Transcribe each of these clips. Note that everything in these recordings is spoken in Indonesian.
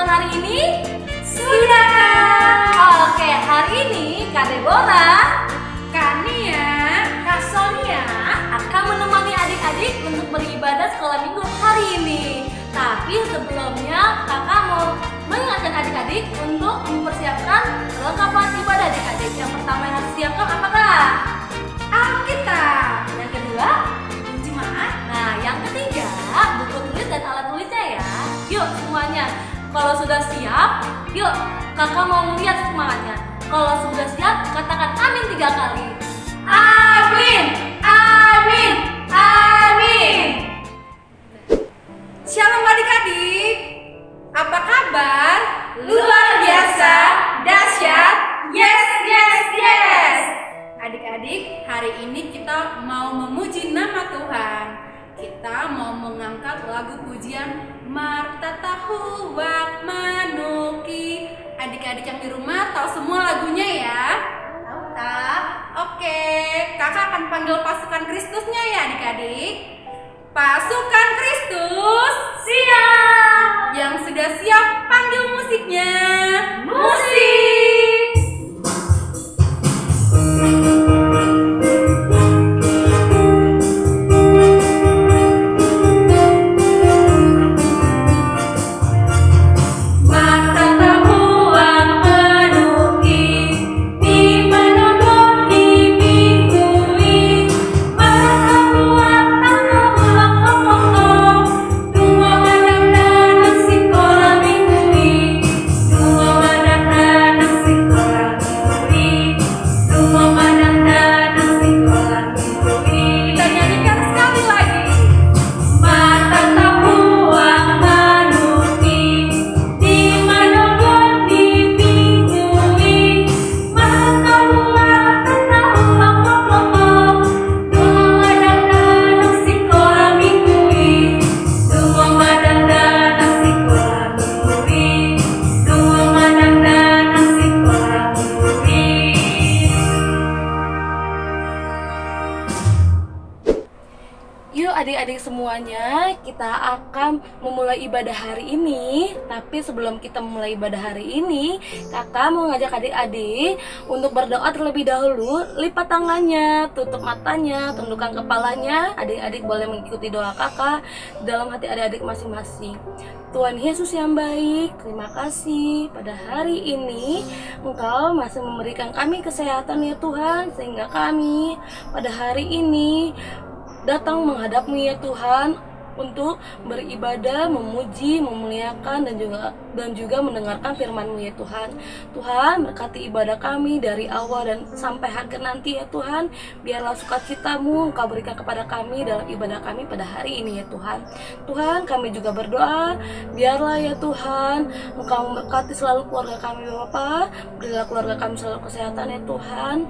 hari ini? Sudahkah? Oke, hari ini Kak Deborah, Kak Nia, Kak Sonia akan menemani adik-adik untuk beribadah sekolah minggu hari ini. Tapi sebelumnya kakak mau mengingatkan adik-adik untuk mempersiapkan kelengkapan ibadah adik-adik. Yang pertama yang harus siapkan apakah? Alkitab. Yang kedua, jemaat. Nah, yang ketiga, buku tulis dan alat tulisnya ya. Yuk semuanya. Kalau sudah siap, yuk kakak mau melihat semuanya. Kalau sudah siap, katakan amin 3 kali. Amin, amin, amin. Shalom adik-adik, apa kabar? Luar biasa, dahsyat, yes, yes, yes. Adik-adik, hari ini kita mau memuji nama Tuhan. Kita mau mengangkat lagu pujian Marta tahu wak manuki. Adik-adik yang di rumah tahu semua lagunya ya? Tahu tak? Oke, kakak akan panggil pasukan Kristusnya ya adik-adik. Pasukan Kristus siap. Yang sudah siap panggil musiknya. Musik. Adik-adik semuanya, kita akan memulai ibadah hari ini. Tapi sebelum kita memulai ibadah hari ini, kakak mau ngajak adik-adik untuk berdoa terlebih dahulu. Lipat tangannya, tutup matanya, tundukkan kepalanya. Adik-adik boleh mengikuti doa kakak dalam hati adik-adik masing-masing. Tuhan Yesus yang baik, terima kasih pada hari ini Engkau masih memberikan kami kesehatan ya Tuhan, sehingga kami pada hari ini datang menghadap-Mu ya Tuhan untuk beribadah, memuji, memuliakan dan juga mendengarkan firman-Mu ya Tuhan. Tuhan, berkati ibadah kami dari awal dan sampai akhir nanti ya Tuhan. Biarlah sukacita-Mu Engkau berikan kepada kami dalam ibadah kami pada hari ini ya Tuhan. Tuhan, kami juga berdoa, biarlah ya Tuhan Engkau memberkati selalu keluarga kami Bapa. Berilah keluarga kami selalu kesehatan ya Tuhan.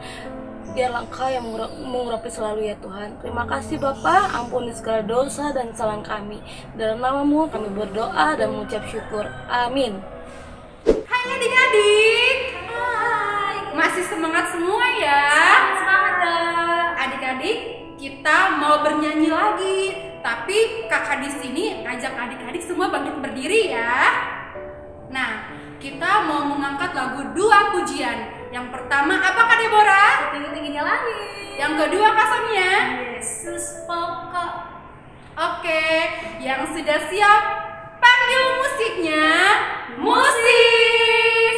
Biarlah Engkau yang mengurapi selalu ya Tuhan. Terima kasih Bapa, ampuni segala dosa dan kesalahan kami. Dalam nama-Mu kami berdoa dan mengucap syukur. Amin. Hai adik-adik. Hai. Masih semangat semua ya? Semangat Kak. Adik-adik, kita mau bernyanyi lagi. Tapi kakak di sini ajak adik-adik semua bangkit berdiri ya. Nah, kita mau mengangkat lagu 2 pujian. Yang pertama apa Kak Deborah? Tinggi-tingginya lagi. Yang kedua Kak Sonia? Yesus pokok. Oke, yang sudah siap panggil musiknya. Musik.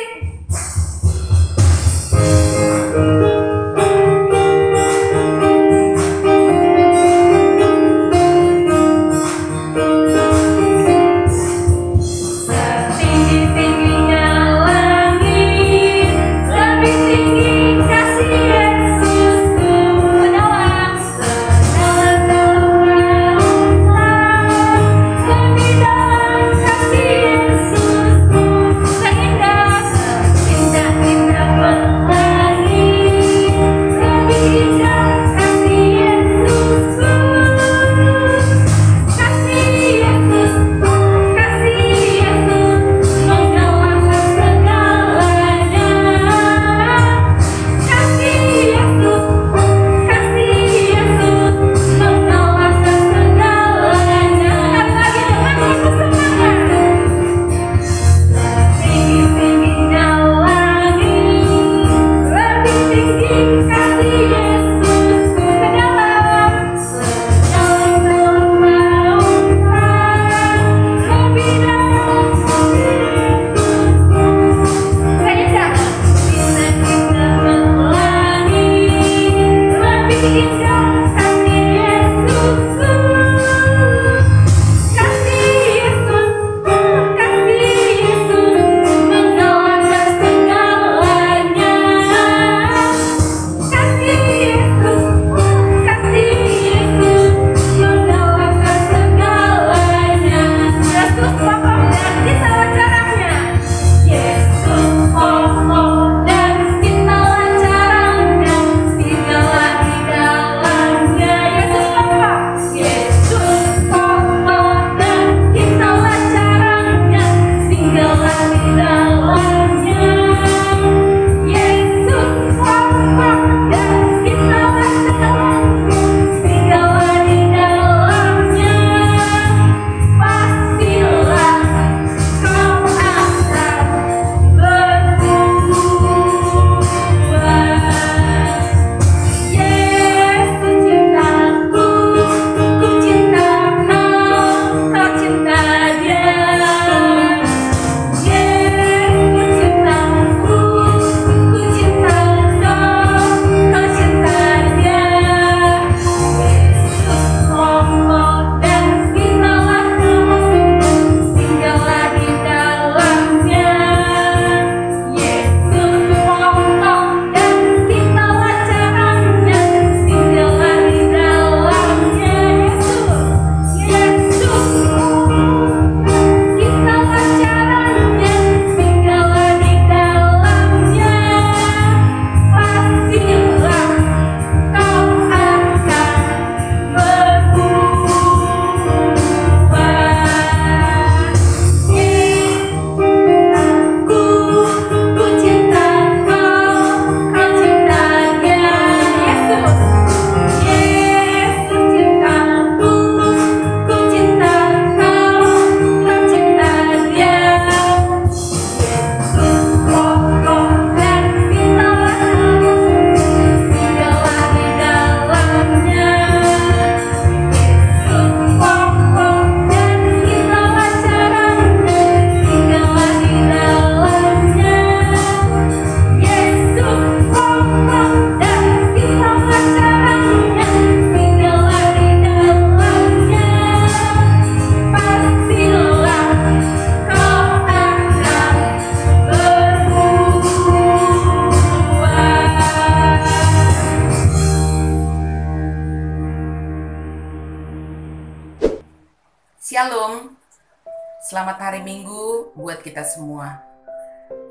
Selamat hari Minggu buat kita semua.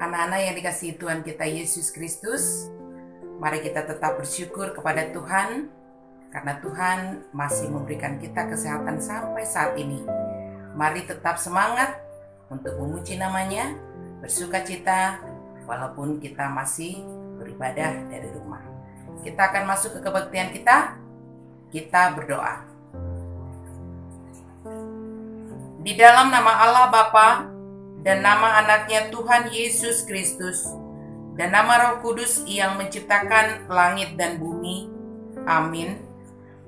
Anak-anak yang dikasihi Tuhan kita Yesus Kristus, mari kita tetap bersyukur kepada Tuhan, karena Tuhan masih memberikan kita kesehatan sampai saat ini. Mari tetap semangat untuk memuji namanya, bersuka cita, walaupun kita masih beribadah dari rumah. Kita akan masuk ke kebaktian kita berdoa. Di dalam nama Allah Bapa dan nama anaknya Tuhan Yesus Kristus dan nama Roh Kudus yang menciptakan langit dan bumi. Amin.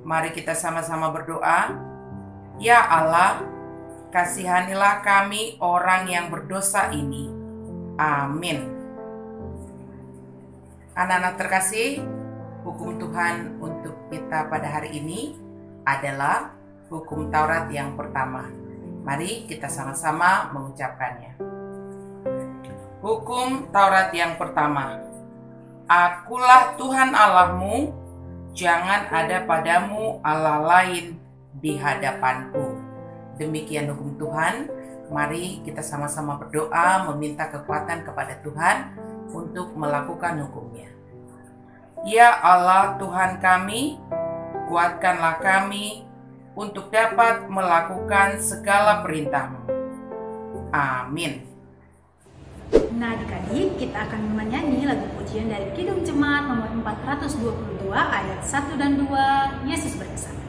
Mari kita sama-sama berdoa. Ya Allah, kasihanilah kami orang yang berdosa ini. Amin. Anak-anak terkasih, hukum Tuhan untuk kita pada hari ini adalah hukum Taurat yang pertama. Mari kita sama-sama mengucapkannya. Hukum Taurat yang pertama. Akulah Tuhan Allahmu, jangan ada padamu Allah lain di hadapanku. Demikian hukum Tuhan. Mari kita sama-sama berdoa meminta kekuatan kepada Tuhan untuk melakukan hukumnya. Ya Allah Tuhan kami, kuatkanlah kami untuk dapat melakukan segala perintah-Mu. Amin. Nah adik-adik, kita akan menyanyi lagu pujian dari Kidung Jemaat nomor 422 ayat 1 dan 2, Yesus berkesan.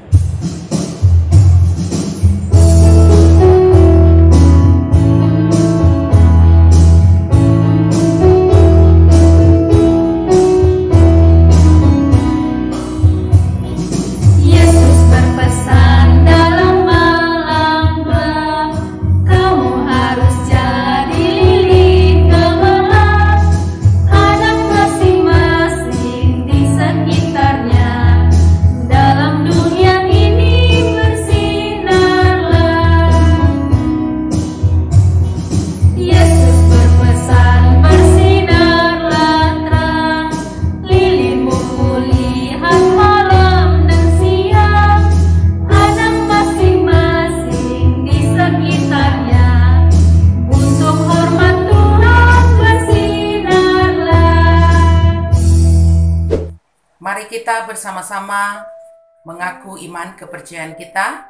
Mari kita bersama-sama mengaku iman kepercayaan kita.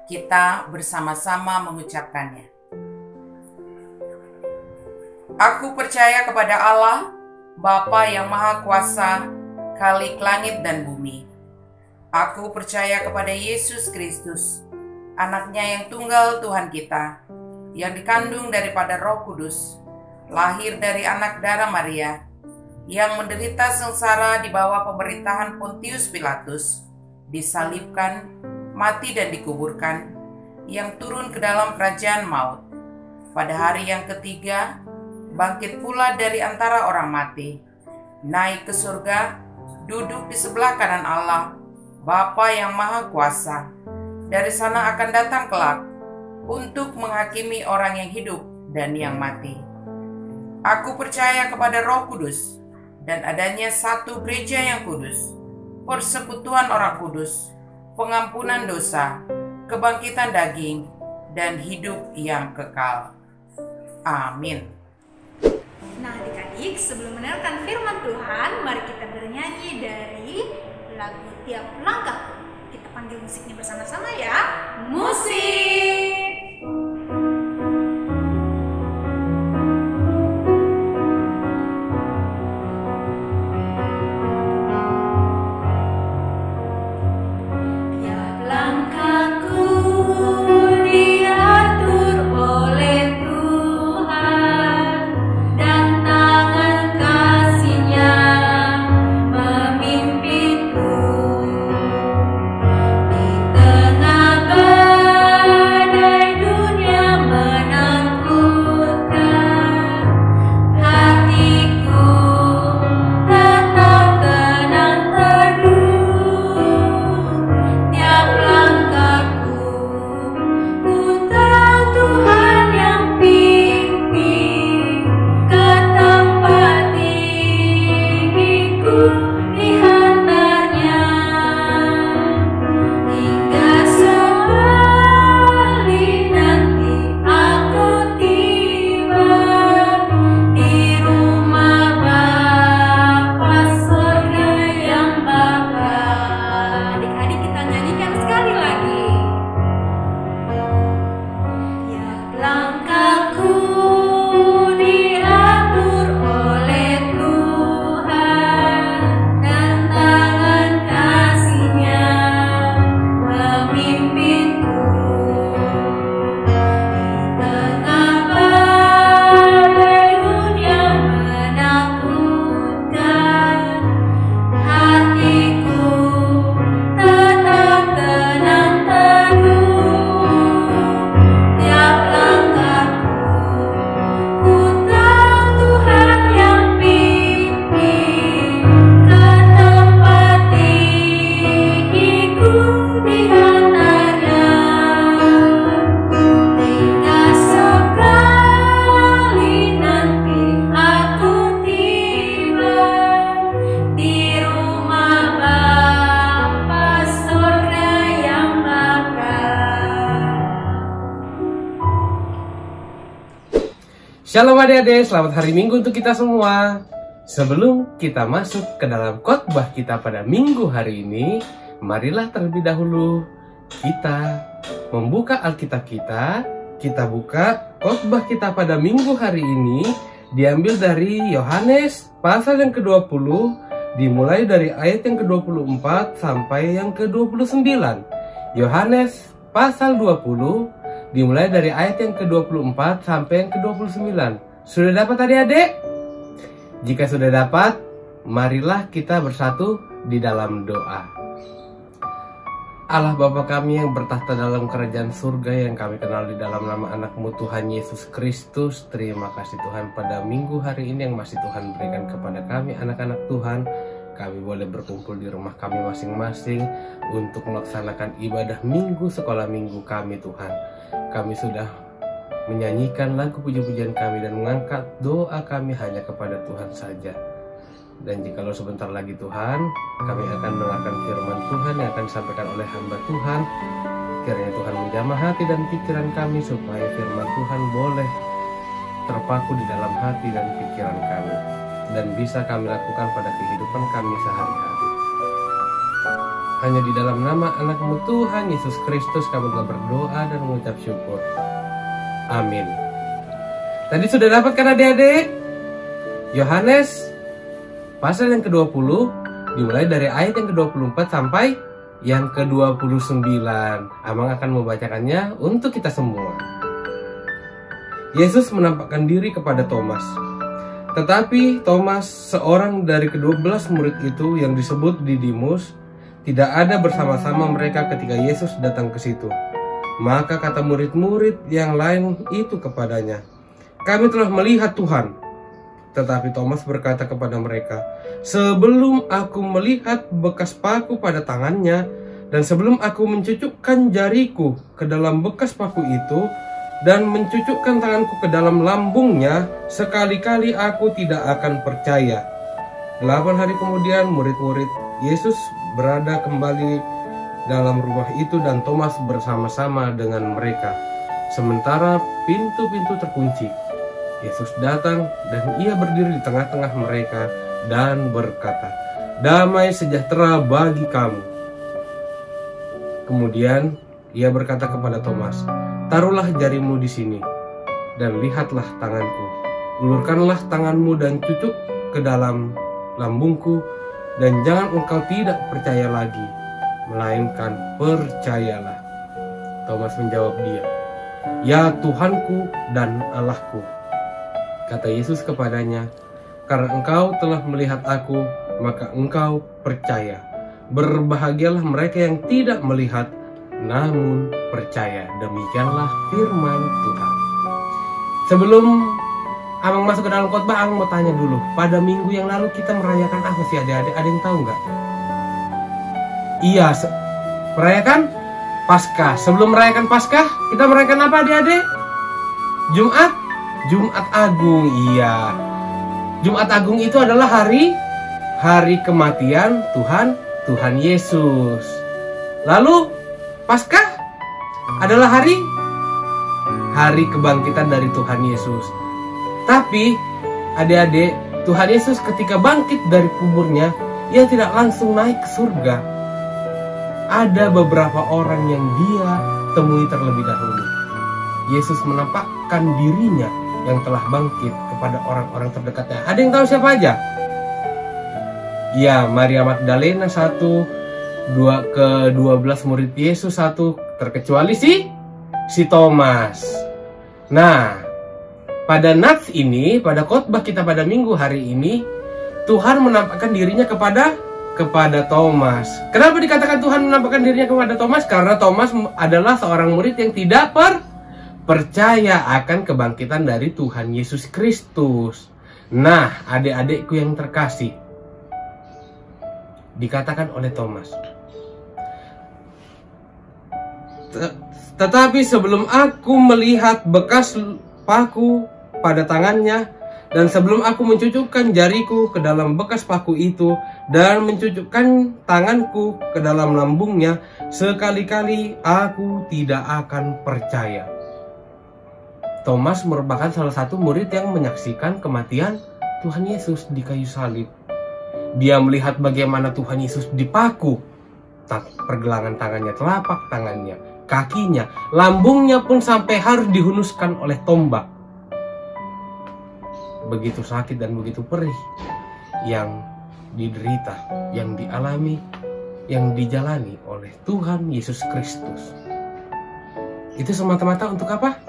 Kita bersama-sama mengucapkannya. Aku percaya kepada Allah, Bapa yang Maha Kuasa, Khalik langit dan bumi. Aku percaya kepada Yesus Kristus, anaknya yang tunggal Tuhan kita, yang dikandung daripada Roh Kudus, lahir dari anak darah Maria, yang menderita sengsara di bawah pemerintahan Pontius Pilatus, disalibkan, mati dan dikuburkan, yang turun ke dalam kerajaan maut. Pada hari yang ketiga, bangkit pula dari antara orang mati, naik ke surga, duduk di sebelah kanan Allah, Bapa yang Maha Kuasa. Dari sana akan datang kelak untuk menghakimi orang yang hidup dan yang mati. Aku percaya kepada Roh Kudus dan adanya satu gereja yang kudus, persekutuan orang kudus, pengampunan dosa, kebangkitan daging, dan hidup yang kekal. Amin. Nah adik-adik, sebelum mendengarkan firman Tuhan, mari kita bernyanyi dari lagu Tiap Langkahku. Kita panggil musiknya bersama-sama ya. Musik! Di tengah Shalom adik-adik, selamat hari Minggu untuk kita semua. Sebelum kita masuk ke dalam khotbah kita pada Minggu hari ini, marilah terlebih dahulu kita membuka Alkitab kita. Kita buka khotbah kita pada Minggu hari ini, diambil dari Yohanes pasal yang ke-20, dimulai dari ayat yang ke-24 sampai yang ke-29. Yohanes pasal 20, dimulai dari ayat yang ke-24 sampai yang ke-29. Sudah dapat adik-adik? Jika sudah dapat, marilah kita bersatu di dalam doa. Allah Bapa kami yang bertahta dalam kerajaan surga, yang kami kenal di dalam nama anak-Mu Tuhan Yesus Kristus, terima kasih Tuhan pada minggu hari ini yang masih Tuhan berikan kepada kami anak-anak Tuhan. Kami boleh berkumpul di rumah kami masing-masing untuk melaksanakan ibadah minggu sekolah minggu kami Tuhan. Kami sudah menyanyikan lagu puji-pujian kami dan mengangkat doa kami hanya kepada Tuhan saja. Dan jikalau sebentar lagi Tuhan, kami akan mendengarkan firman Tuhan yang akan disampaikan oleh hamba Tuhan. Kiranya Tuhan menjamah hati dan pikiran kami supaya firman Tuhan boleh terpaku di dalam hati dan pikiran kami, dan bisa kami lakukan pada kehidupan kami sehari-hari. Hanya di dalam nama anak-Mu Tuhan Yesus Kristus kami telah berdoa dan mengucap syukur. Amin. Tadi sudah dapat kan adik-adik? Yohanes pasal yang ke-20, dimulai dari ayat yang ke-24 sampai yang ke-29. Abang akan membacakannya untuk kita semua. Yesus menampakkan diri kepada Thomas. Tetapi Thomas, seorang dari ke-12 murid itu yang disebut Didimus, tidak ada bersama-sama mereka ketika Yesus datang ke situ. Maka kata murid-murid yang lain itu kepadanya, "Kami telah melihat Tuhan." Tetapi Thomas berkata kepada mereka, "Sebelum aku melihat bekas paku pada tangannya, dan sebelum aku mencucukkan jariku ke dalam bekas paku itu, dan mencucukkan tanganku ke dalam lambungnya, sekali-kali aku tidak akan percaya." 8 hari kemudian murid-murid Yesus berada kembali dalam rumah itu dan Thomas bersama-sama dengan mereka. Sementara pintu-pintu terkunci, Yesus datang dan ia berdiri di tengah-tengah mereka dan berkata, "Damai sejahtera bagi kamu." Kemudian ia berkata kepada Thomas, "Taruhlah jarimu di sini dan lihatlah tanganku. Ulurkanlah tanganmu dan cucuk ke dalam lambungku, dan jangan engkau tidak percaya lagi, melainkan percayalah." Thomas menjawab dia, "Ya Tuhanku dan Allahku." Kata Yesus kepadanya, "Karena engkau telah melihat aku, maka engkau percaya. Berbahagialah mereka yang tidak melihat, namun percaya." Demikianlah firman Tuhan. Sebelum abang masuk ke dalam khotbah, abang mau tanya dulu. Pada minggu yang lalu kita merayakan apa sih adik-adik? Ada yang tahu nggak? Iya, merayakan Paskah. Sebelum merayakan Paskah, kita merayakan apa adik-adik? Jumat Agung. Iya, Jumat Agung itu adalah hari kematian Tuhan Yesus. Lalu Paskah adalah hari kebangkitan dari Tuhan Yesus. Tapi adik-adik, Tuhan Yesus ketika bangkit dari kuburnya, ia tidak langsung naik ke surga. Ada beberapa orang yang dia temui terlebih dahulu. Yesus menampakkan dirinya yang telah bangkit kepada orang-orang terdekatnya. Ada yang tahu siapa aja? Ya, Maria Magdalena 1, ke-12 murid Yesus 1, terkecuali si Thomas. Nah, pada nats ini, pada khotbah kita pada minggu hari ini, Tuhan menampakkan dirinya kepada Thomas. Kenapa dikatakan Tuhan menampakkan dirinya kepada Thomas? Karena Thomas adalah seorang murid yang tidak percaya akan kebangkitan dari Tuhan Yesus Kristus. Nah, adik-adikku yang terkasih, dikatakan oleh Thomas, "Tetapi sebelum aku melihat bekas paku pada tangannya, dan sebelum aku mencucukkan jariku ke dalam bekas paku itu, dan mencucukkan tanganku ke dalam lambungnya, sekali-kali aku tidak akan percaya." Thomas merupakan salah satu murid yang menyaksikan kematian Tuhan Yesus di kayu salib. Dia melihat bagaimana Tuhan Yesus dipaku, pergelangan tangannya, telapak tangannya, kakinya, lambungnya pun sampai harus dihunuskan oleh tombak. Begitu sakit dan begitu perih yang diderita, yang dialami, yang dijalani oleh Tuhan Yesus Kristus. Itu semata-mata untuk apa?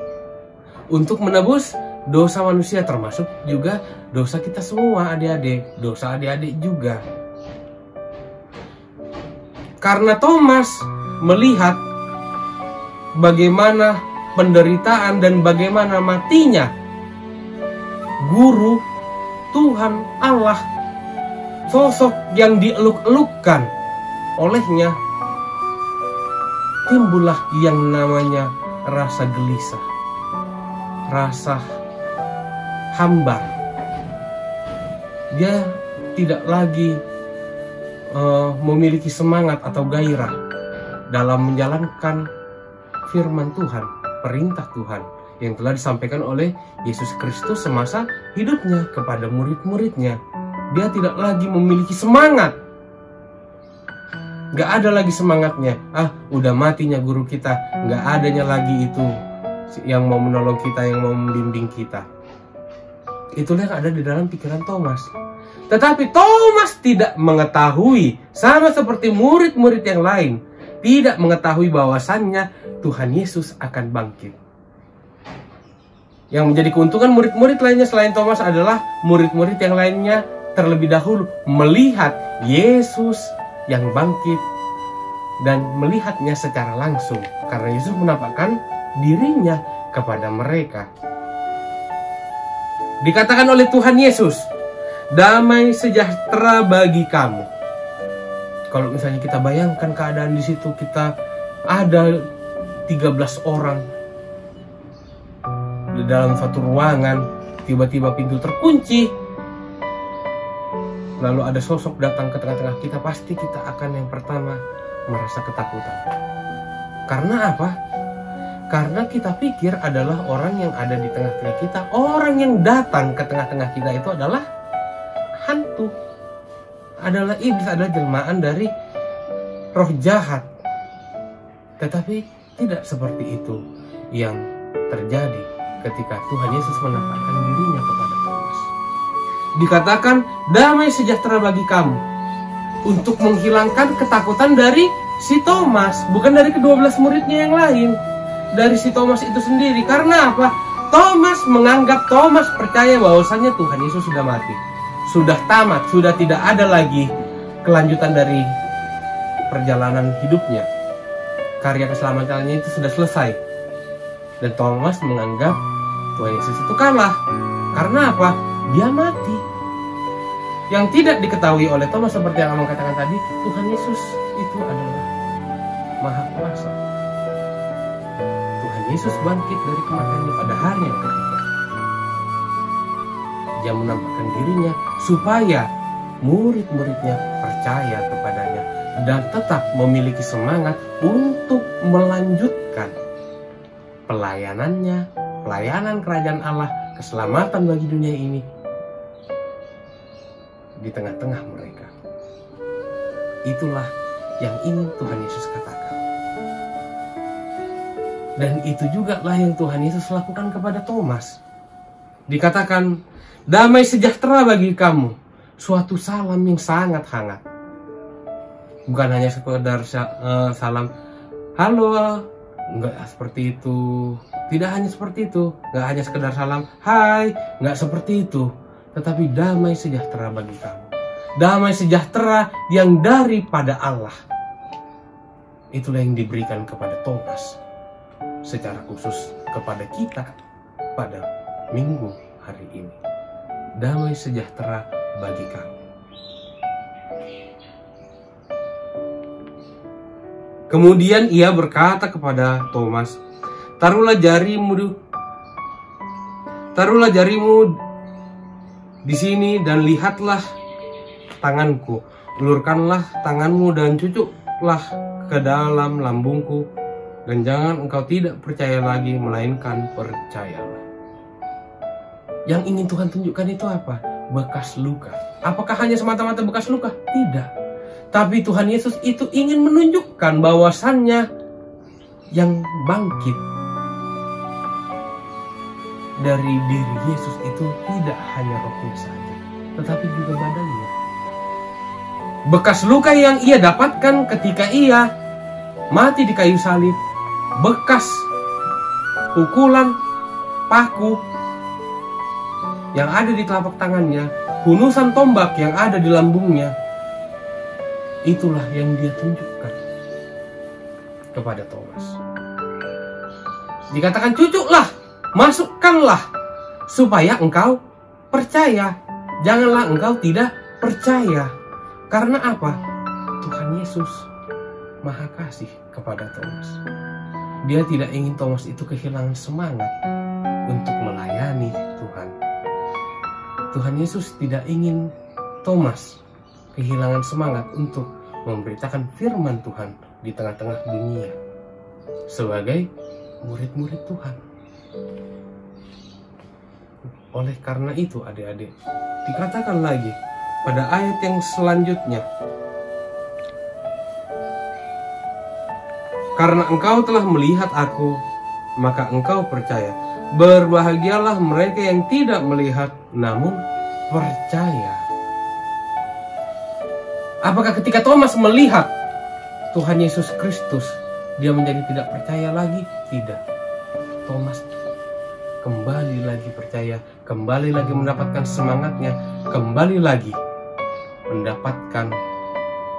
Untuk menebus dosa manusia, termasuk juga dosa kita semua adik-adik, dosa adik-adik juga. Karena Thomas melihat bagaimana penderitaan dan bagaimana matinya Guru Tuhan Allah, sosok yang dieluk-elukkan olehnya, timbullah yang namanya rasa gelisah, rasa hambar. Dia tidak lagi memiliki semangat atau gairah dalam menjalankan firman Tuhan, perintah Tuhan yang telah disampaikan oleh Yesus Kristus semasa hidupnya kepada murid-muridnya. Dia tidak lagi memiliki semangat. Gak ada lagi semangatnya. Udah matinya guru kita. Gak adanya lagi itu yang mau menolong kita, yang mau membimbing kita. Itulah yang ada di dalam pikiran Thomas. Tetapi Thomas tidak mengetahui, sama seperti murid-murid yang lain, tidak mengetahui bahwasannya Tuhan Yesus akan bangkit. Yang menjadi keuntungan murid-murid lainnya selain Thomas adalah murid-murid yang lainnya terlebih dahulu melihat Yesus yang bangkit dan melihatnya secara langsung, karena Yesus menampakkan dirinya kepada mereka. Dikatakan oleh Tuhan Yesus, damai sejahtera bagi kamu. Kalau misalnya kita bayangkan keadaan di situ, kita ada 13 orang di dalam satu ruangan, tiba-tiba pintu terkunci, lalu ada sosok datang ke tengah-tengah kita, pasti kita akan yang pertama merasa ketakutan. Karena apa? Karena kita pikir adalah orang yang ada di tengah-tengah kita, orang yang datang ke tengah-tengah kita itu adalah hantu, adalah iblis, adalah jelmaan dari roh jahat. Tetapi tidak seperti itu yang terjadi ketika Tuhan Yesus menampakkan dirinya kepada Thomas. Dikatakan damai sejahtera bagi kamu, untuk menghilangkan ketakutan dari si Thomas, bukan dari ke-12 muridnya yang lain, dari si Thomas itu sendiri. Karena apa? Thomas menganggap, Thomas percaya bahwasannya Tuhan Yesus sudah mati, sudah tamat, sudah tidak ada lagi kelanjutan dari perjalanan hidupnya. Karya keselamatannya itu sudah selesai. Dan Thomas menganggap Tuhan Yesus itu kalah. Karena apa? Dia mati. Yang tidak diketahui oleh Thomas, seperti yang Abang katakan tadi, Tuhan Yesus itu adalah Maha Kuasa. Tuhan Yesus bangkit dari kematiannya pada hari yang ketiga. Dia menampakkan dirinya supaya murid-muridnya percaya kepadanya dan tetap memiliki semangat untuk melanjutkan pelayanannya, pelayanan kerajaan Allah, keselamatan bagi dunia ini di tengah-tengah mereka. Itulah yang ingin Tuhan Yesus katakan. Dan itu juga lah yang Tuhan Yesus lakukan kepada Thomas. Dikatakan, damai sejahtera bagi kamu, suatu salam yang sangat hangat. Bukan hanya sekedar salam, halo, enggak seperti itu. Tidak hanya seperti itu, enggak hanya sekedar salam, hai, enggak seperti itu. Tetapi damai sejahtera bagi kamu. Damai sejahtera yang daripada Allah. Itulah yang diberikan kepada Thomas. Secara khusus kepada kita pada minggu hari ini. Damai sejahtera bagi kamu. Kemudian ia berkata kepada Thomas, taruhlah jarimu di sini dan lihatlah tanganku. Ulurkanlah tanganmu dan cucuklah ke dalam lambungku. Dan jangan engkau tidak percaya lagi, melainkan percayalah. Yang ingin Tuhan tunjukkan itu apa? Bekas luka. Apakah hanya semata-mata bekas luka? Tidak. Tapi Tuhan Yesus itu ingin menunjukkan bahwasannya yang bangkit dari diri Yesus itu tidak hanya rohnya saja, tetapi juga badannya. Bekas luka yang ia dapatkan ketika ia mati di kayu salib, bekas pukulan paku yang ada di telapak tangannya, hunusan tombak yang ada di lambungnya, itulah yang dia tunjukkan kepada Thomas. Dikatakan, cucuklah, masukkanlah, supaya engkau percaya. Janganlah engkau tidak percaya. Karena apa? Tuhan Yesus Maha Kasih kepada Thomas. Dia tidak ingin Thomas itu kehilangan semangat untuk melayani Tuhan. Tuhan Yesus tidak ingin Thomas kehilangan semangat untuk memberitakan firman Tuhan di tengah-tengah dunia sebagai murid-murid Tuhan. Oleh karena itu, adik-adik, dikatakan lagi pada ayat yang selanjutnya, karena engkau telah melihat aku, maka engkau percaya. Berbahagialah mereka yang tidak melihat, namun percaya. Apakah ketika Thomas melihat Tuhan Yesus Kristus, dia menjadi tidak percaya lagi? Tidak. Thomas kembali lagi percaya, kembali lagi mendapatkan semangatnya, kembali lagi mendapatkan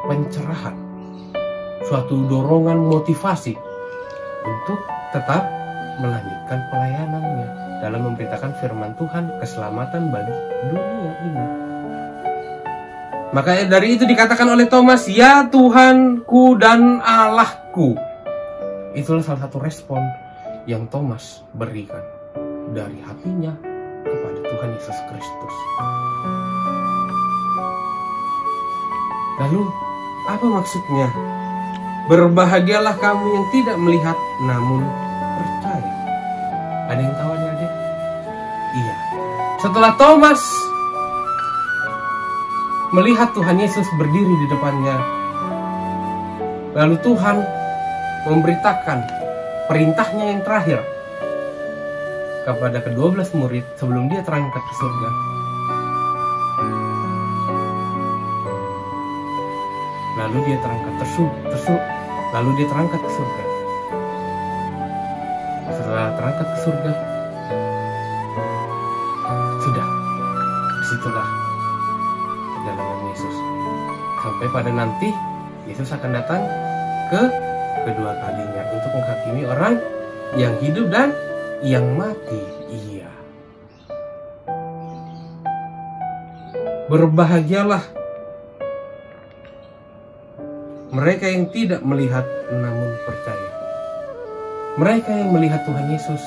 pencerahan, suatu dorongan motivasi untuk tetap melanjutkan pelayanannya dalam memberitakan firman Tuhan, keselamatan bagi dunia ini. Maka dari itu dikatakan oleh Thomas, ya Tuhanku dan Allahku. Itulah salah satu respon yang Thomas berikan dari hatinya kepada Tuhan Yesus Kristus. Lalu apa maksudnya? Berbahagialah kamu yang tidak melihat namun percaya. Ada yang tahu adik? Iya. Setelah Thomas melihat Tuhan Yesus berdiri di depannya, lalu Tuhan memberitakan perintahnya yang terakhir kepada ke-12 murid sebelum dia terangkat ke surga. Lalu dia terangkat lalu dia terangkat ke surga. Setelah terangkat ke surga, sudah, disitulah perjalanan Yesus. Sampai pada nanti Yesus akan datang ke kedua kalinya untuk menghakimi orang yang hidup dan yang mati. Iya. Berbahagialah mereka yang tidak melihat namun percaya. Mereka yang melihat Tuhan Yesus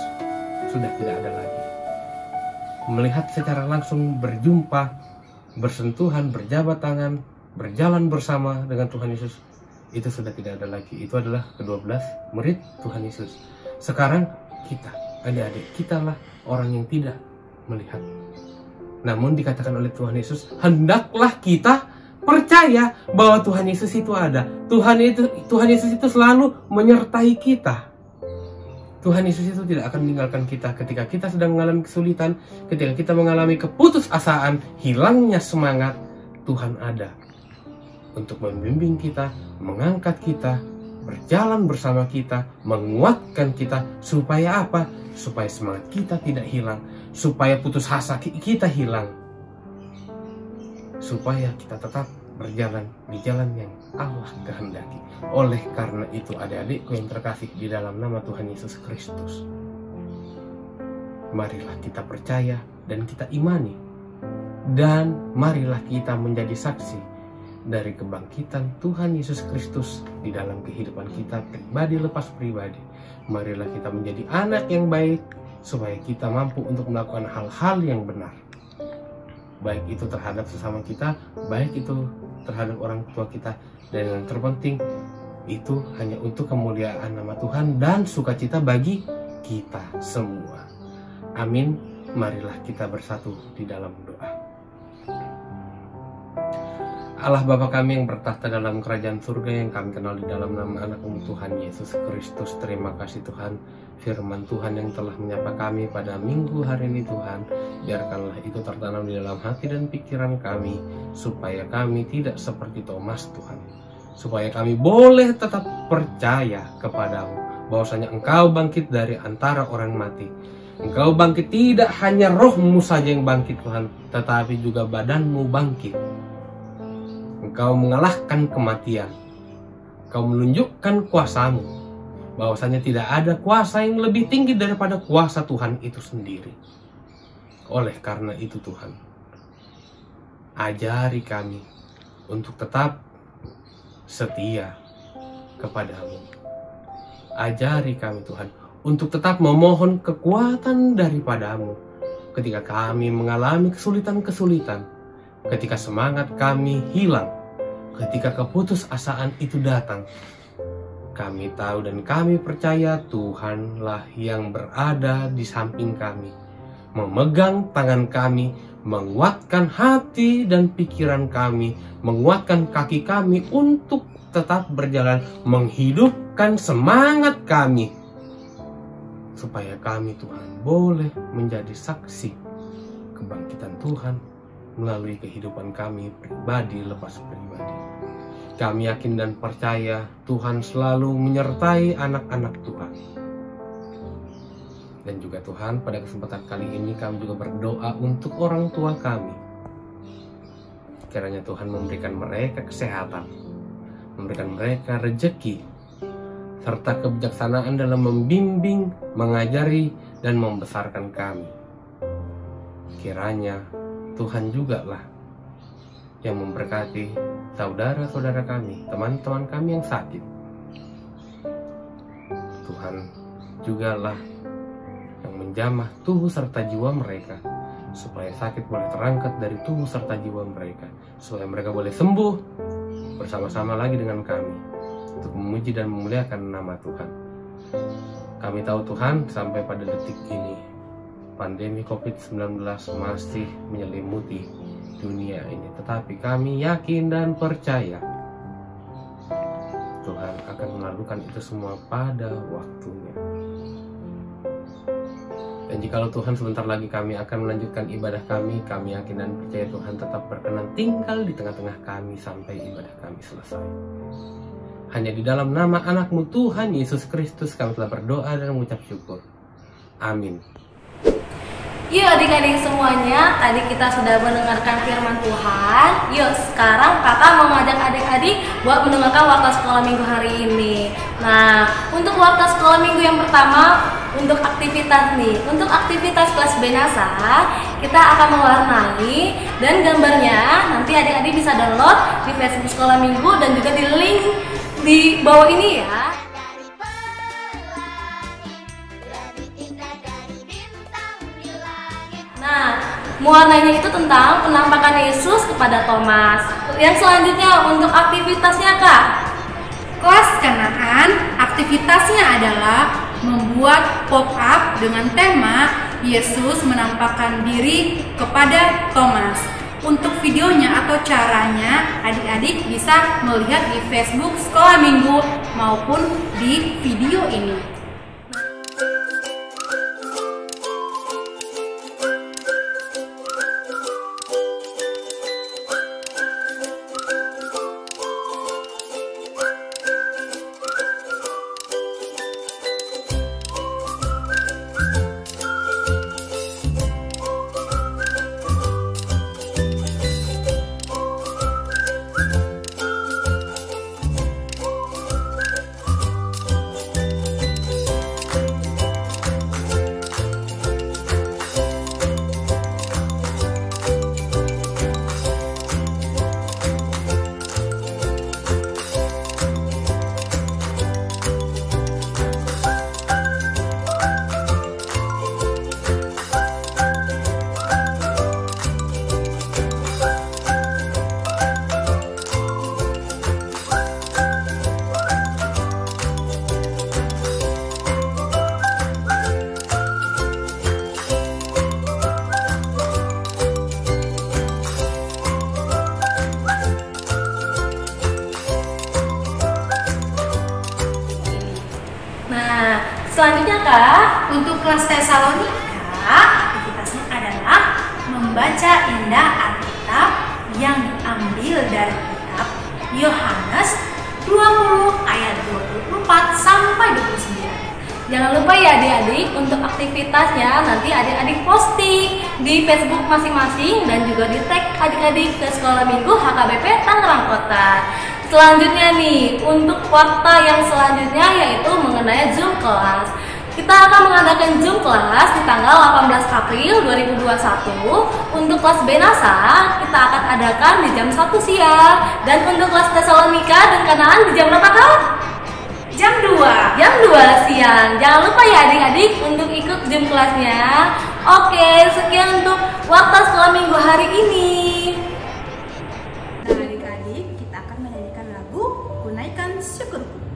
sudah tidak ada lagi. Melihat secara langsung, berjumpa, bersentuhan, berjabat tangan, berjalan bersama dengan Tuhan Yesus, itu sudah tidak ada lagi. Itu adalah ke-12 murid Tuhan Yesus. Sekarang kita, adik-adik, kitalah orang yang tidak melihat. Namun dikatakan oleh Tuhan Yesus, hendaklah kita percaya bahwa Tuhan Yesus itu ada. Tuhan Yesus itu selalu menyertai kita. Tuhan Yesus itu tidak akan meninggalkan kita ketika kita sedang mengalami kesulitan, ketika kita mengalami keputusasaan, hilangnya semangat. Tuhan ada untuk membimbing kita, mengangkat kita, berjalan bersama kita, menguatkan kita. Supaya apa? Supaya semangat kita tidak hilang, supaya putus asa kita hilang, supaya kita tetap berjalan di jalan yang Allah kehendaki. Oleh karena itu, adik-adikku yang terkasih di dalam nama Tuhan Yesus Kristus, marilah kita percaya dan kita imani, dan marilah kita menjadi saksi dari kebangkitan Tuhan Yesus Kristus di dalam kehidupan kita pribadi lepas pribadi. Marilah kita menjadi anak yang baik, supaya kita mampu untuk melakukan hal-hal yang benar, baik itu terhadap sesama kita, baik itu terhadap orang tua kita, dan yang terpenting itu hanya untuk kemuliaan nama Tuhan dan sukacita bagi kita semua. Amin. marilah kita bersatu di dalam doa. Allah Bapa kami yang bertahta dalam kerajaan surga, yang kami kenal di dalam nama anak-Mu Tuhan Yesus Kristus, terima kasih Tuhan, firman Tuhan yang telah menyapa kami pada minggu hari ini Tuhan, biarkanlah itu tertanam di dalam hati dan pikiran kami, supaya kami tidak seperti Thomas Tuhan, supaya kami boleh tetap percaya kepadamu, bahwasanya Engkau bangkit dari antara orang mati. Engkau bangkit, tidak hanya rohmu saja yang bangkit Tuhan, tetapi juga badanmu bangkit. Engkau mengalahkan kematian. Engkau menunjukkan kuasamu, bahwasanya tidak ada kuasa yang lebih tinggi daripada kuasa Tuhan itu sendiri. Oleh karena itu Tuhan, ajari kami untuk tetap setia kepadamu. Ajari kami Tuhan untuk tetap memohon kekuatan daripadamu ketika kami mengalami kesulitan-kesulitan, ketika semangat kami hilang, ketika keputusasaan itu datang. Kami tahu dan kami percaya Tuhanlah yang berada di samping kami, memegang tangan kami, menguatkan hati dan pikiran kami, menguatkan kaki kami untuk tetap berjalan, menghidupkan semangat kami, supaya kami Tuhan boleh menjadi saksi kebangkitan Tuhan melalui kehidupan kami pribadi lepas pribadi. Kami yakin dan percaya Tuhan selalu menyertai anak-anak Tuhan. Dan juga Tuhan, pada kesempatan kali ini kami juga berdoa untuk orang tua kami. Kiranya Tuhan memberikan mereka kesehatan, memberikan mereka rejeki, serta kebijaksanaan dalam membimbing, mengajari, dan membesarkan kami. Kiranya Tuhan juga lah yang memberkati saudara-saudara kami, teman-teman kami yang sakit. Tuhan juga lah yang menjamah tubuh serta jiwa mereka, supaya sakit boleh terangkat dari tubuh serta jiwa mereka, supaya mereka boleh sembuh bersama-sama lagi dengan kami untuk memuji dan memuliakan nama Tuhan. Kami tahu Tuhan, sampai pada detik ini pandemi COVID-19 masih menyelimuti dunia ini, tetapi kami yakin dan percaya Tuhan akan melakukan itu semua pada waktunya. Dan jikalau Tuhan sebentar lagi kami akan melanjutkan ibadah kami yakin dan percaya Tuhan tetap berkenan tinggal di tengah-tengah kami sampai ibadah kami selesai. Hanya di dalam nama anak-Mu Tuhan Yesus Kristus kami telah berdoa dan mengucap syukur. Amin. Yuk adik-adik semuanya, tadi kita sudah mendengarkan firman Tuhan. Yuk sekarang kakak mau ngajak adik-adik buat mendengarkan warta sekolah minggu hari ini. Nah, untuk warta sekolah minggu yang pertama, untuk aktivitas nih, untuk aktivitas kelas Benasa, kita akan mewarnai dan gambarnya nanti adik-adik bisa download di Facebook Sekolah Minggu dan juga di link di bawah ini ya. Nah, mewarnainya itu tentang penampakan Yesus kepada Thomas. Yang selanjutnya untuk aktivitasnya Kak. Kelas Kanaan, aktivitasnya adalah membuat pop-up dengan tema Yesus menampakkan diri kepada Thomas. Untuk videonya atau caranya, adik-adik bisa melihat di Facebook Sekolah Minggu maupun di video ini. Untuk kelas Tesalonika, aktivitasnya adalah membaca indah Alkitab yang diambil dari kitab Yohanes 20 ayat 24 sampai 29. Jangan lupa ya adik-adik, untuk aktivitasnya nanti adik-adik posting di Facebook masing-masing dan juga di tag adik-adik ke Sekolah Minggu HKBP Tangerang Kota. Selanjutnya nih, untuk fakta yang selanjutnya yaitu mengenai Zoom kelas. Kita akan mengadakan Zoom kelas di tanggal 18 April 2021. Untuk kelas Benasa kita akan adakan di jam 1 siang. Dan untuk kelas Tesalonika dan Kanaan di jam berapa Kak? Jam 2. Jam 2 siang. Jangan lupa ya adik-adik untuk ikut Zoom kelasnya. Oke, sekian untuk Warta Sekolah Minggu hari ini. Nah adik-adik, kita akan menyanyikan lagu Kunaikan Syukurku.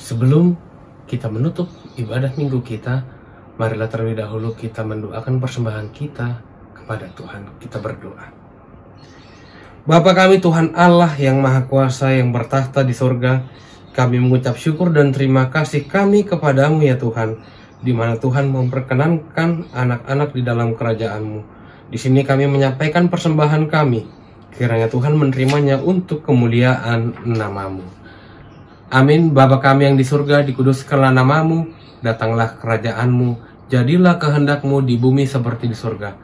Sebelum kita menutup ibadah minggu kita, marilah terlebih dahulu kita mendoakan persembahan kita kepada Tuhan. Kita berdoa. Bapa kami Tuhan Allah yang Maha Kuasa yang bertahta di sorga, kami mengucap syukur dan terima kasih kami kepadamu ya Tuhan, di mana Tuhan memperkenankan anak-anak di dalam kerajaan-Mu. Di sini kami menyampaikan persembahan kami, kiranya Tuhan menerimanya untuk kemuliaan nama-Mu. Amin. Bapa kami yang di surga, dikuduskanlah nama-Mu, datanglah kerajaan-Mu, jadilah kehendak-Mu di bumi seperti di surga.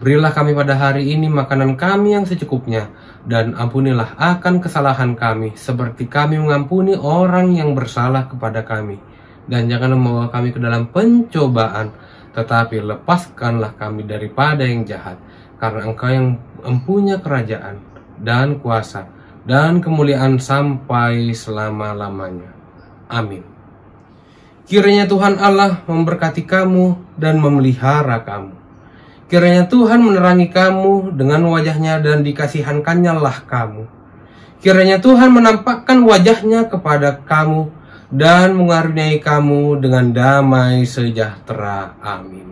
Berilah kami pada hari ini makanan kami yang secukupnya, dan ampunilah akan kesalahan kami, seperti kami mengampuni orang yang bersalah kepada kami. Dan janganlah membawa kami ke dalam pencobaan, tetapi lepaskanlah kami daripada yang jahat, karena Engkau yang mempunyai kerajaan dan kuasa dan kemuliaan sampai selama-lamanya. Amin. Kiranya Tuhan Allah memberkati kamu dan memelihara kamu. Kiranya Tuhan menerangi kamu dengan wajahnya dan dikasihankannya lah kamu. Kiranya Tuhan menampakkan wajahnya kepada kamu dan mengaruniai kamu dengan damai sejahtera. Amin.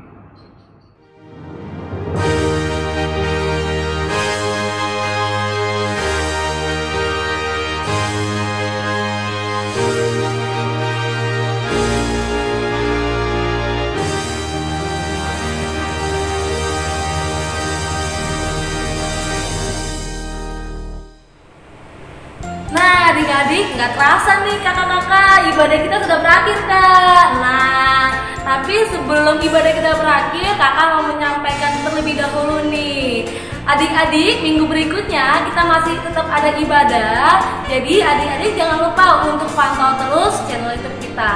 Adik-adik, nggak terasa nih kakak-kakak, ibadah kita sudah berakhir Kak. Nah, tapi sebelum ibadah kita berakhir, kakak mau menyampaikan terlebih dahulu nih. Adik-adik, minggu berikutnya kita masih tetap ada ibadah. Jadi adik-adik jangan lupa untuk pantau terus channel YouTube kita.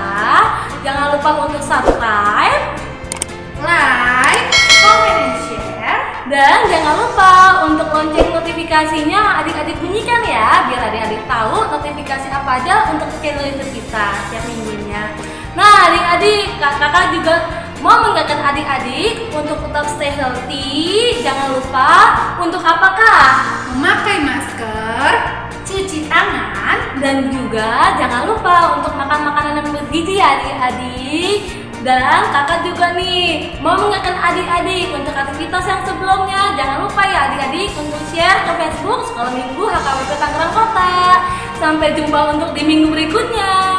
Jangan lupa untuk subscribe, Like, comment, and share. dan jangan lupa untuk lonceng notifikasinya adik-adik bunyikan ya, biar adik-adik tahu notifikasi apa aja untuk channel YouTube kita setiap minggunya. Nah adik-adik, kakak juga mau mengingatkan adik-adik untuk tetap stay healthy. Jangan lupa untuk apakah? Memakai masker, cuci tangan, Dan juga jangan lupa untuk makan makanan yang bergizi ya adik-adik. Dan kakak juga nih mau mengingatkan adik-adik untuk aktivitas yang sebelumnya. Jangan lupa ya adik-adik untuk share ke Facebook Sekolah Minggu HKBP Tangerang Kota. Sampai jumpa untuk di minggu berikutnya.